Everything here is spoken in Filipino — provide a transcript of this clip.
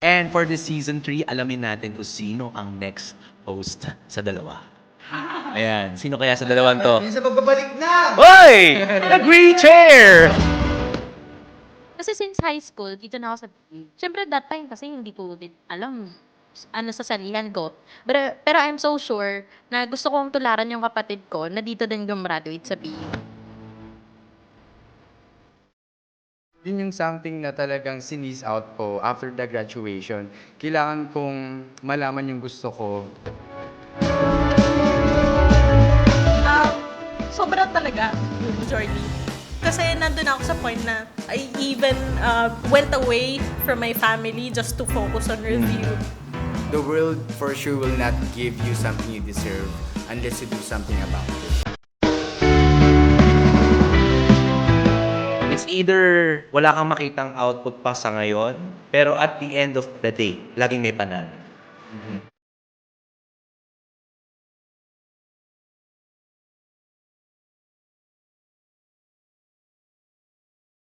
And for the season 3, alamin natin kung sino ang next host sa dalawa. Ayan, sino kaya sa dalawang to? Minsan magbabalik na! Hoy! Agree chair! Kasi since high school, dito na ako sa PE. Siyempre that time kasi hindi ko din alam ano sa salihan ko. Pero I'm so sure na gusto kong tularan yung kapatid ko na dito din gumraduate sa PE. Yun yung something na talagang sinis out ko after the graduation. Kailangan kong malaman yung gusto ko. Sobra talaga yung journey. Kasi nandun ako sa point na I even went away from my family just to focus on review. The world for sure will not give you something you deserve unless you do something about it. It's either wala kang makitang output pa sa ngayon, pero at the end of the day, laging may panalo.